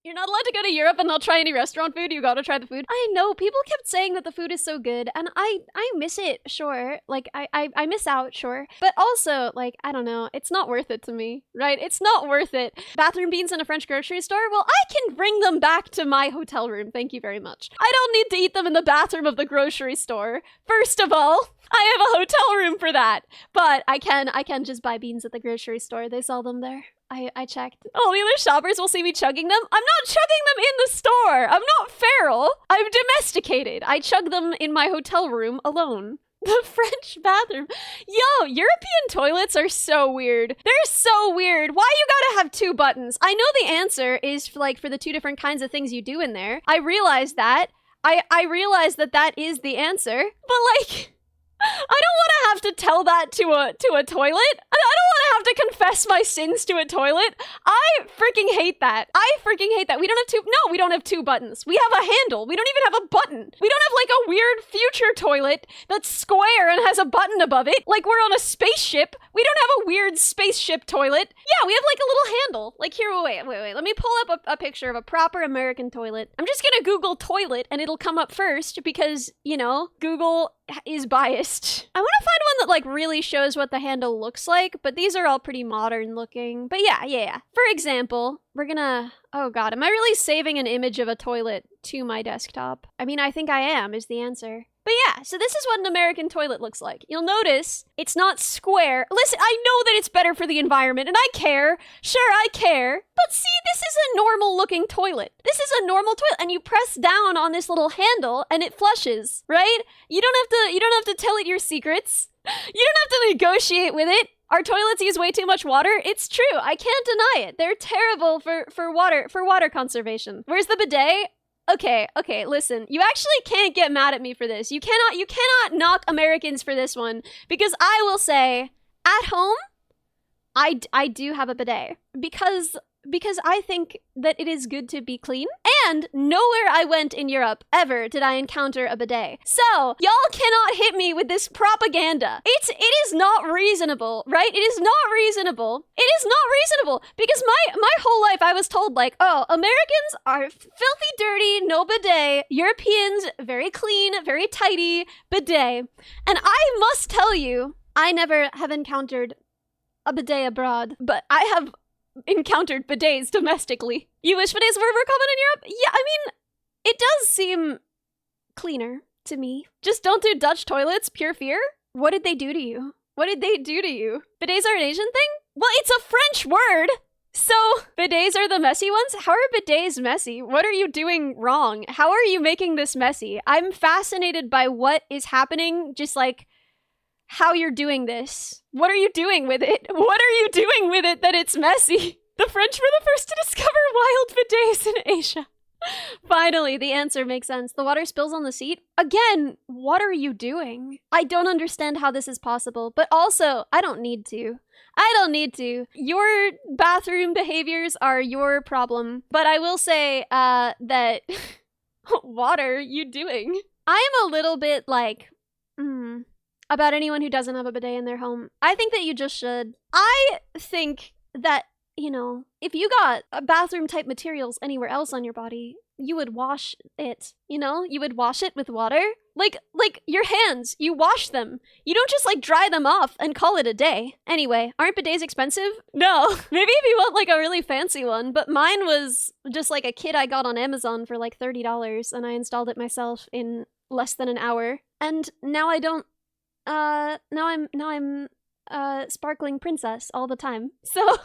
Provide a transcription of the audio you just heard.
You're not allowed to go to Europe and not try any restaurant food. You gotta try the food. I know, people kept saying that the food is so good, and I miss it, sure. Like, I miss out, sure. But also, like, I don't know, it's not worth it to me, right? It's not worth it. Bathroom beans in a French grocery store? Well, I can bring them back to my hotel room, thank you very much. I don't need to eat them in the bathroom of the grocery store. First of all, I have a hotel room for that. But I can just buy beans at the grocery store. They sell them there. I checked. All the other shoppers will see me chugging them. I'm not chugging them in the store. I'm not feral. I'm domesticated. I chug them in my hotel room alone. The French bathroom. Yo, European toilets are so weird. They're so weird. Why you gotta have 2 buttons? I know the answer is like for the 2 different kinds of things you do in there. I realize that. I realize that that is the answer. But like, I don't want to have to tell that to a toilet. I don't want to have to confess my sins to a toilet. I freaking hate that. I freaking hate that. We don't have 2. No, we don't have 2 buttons. We have a handle. We don't even have a button. We don't have like a weird future toilet that's square and has a button above it. Like we're on a spaceship. We don't have a weird spaceship toilet. Yeah, we have like a little handle. Like here, wait. Let me pull up a picture of a proper American toilet. I'm just gonna Google toilet and it'll come up first because, you know, Google is biased. I want to find one that like really shows what the handle looks like, but these are all pretty modern looking. But yeah. For example, we're gonna, oh god, am I really saving an image of a toilet to my desktop? I mean, I think I am, is the answer. But yeah, so this is what an American toilet looks like. You'll notice it's not square. Listen, I know that it's better for the environment, and I care. Sure, I care. But see, this is a normal looking toilet. This is a normal toilet, and you press down on this little handle, and it flushes, right? You don't have to tell it your secrets. You don't have to negotiate with it. Our toilets use way too much water. It's true. I can't deny it. They're terrible for water conservation. Where's the bidet? Okay, listen. You actually can't get mad at me for this. You cannot knock Americans for this one because I will say at home I do have a bidet because I think that it is good to be clean, and nowhere I went in Europe ever did I encounter a bidet. So, y'all cannot hit me with this propaganda. It is not reasonable, right? It is not reasonable. It is not reasonable because my whole life I was told like, oh, Americans are filthy dirty, no bidet. Europeans, very clean, very tidy, bidet. And I must tell you, I never have encountered a bidet abroad, but I have encountered bidets domestically. You wish bidets were more common in Europe? Yeah, I mean, it does seem cleaner to me. Just don't do Dutch toilets, pure fear? What did they do to you? What did they do to you? Bidets are an Asian thing? Well, it's a French word! So, bidets are the messy ones? How are bidets messy? What are you doing wrong? How are you making this messy? I'm fascinated by what is happening, just like how you're doing this. What are you doing with it? What are you doing with it that it's messy? The French were the first to discover wild bidets in Asia. Finally, the answer makes sense. The water spills on the seat? Again, what are you doing? I don't understand how this is possible, but also, I don't need to. I don't need to. Your bathroom behaviors are your problem, but I will say, that what are you doing? I am a little bit like, about anyone who doesn't have a bidet in their home. I think that you just should. I think that, you know, if you got bathroom type materials anywhere else on your body, you would wash it, you know? You would wash it with water. Like your hands, you wash them. You don't just like dry them off and call it a day. Anyway, aren't bidets expensive? No. Maybe if you want like a really fancy one, but mine was just like a kit I got on Amazon for like $30 and I installed it myself in less than an hour. And now I don't now I'm sparkling princess all the time. So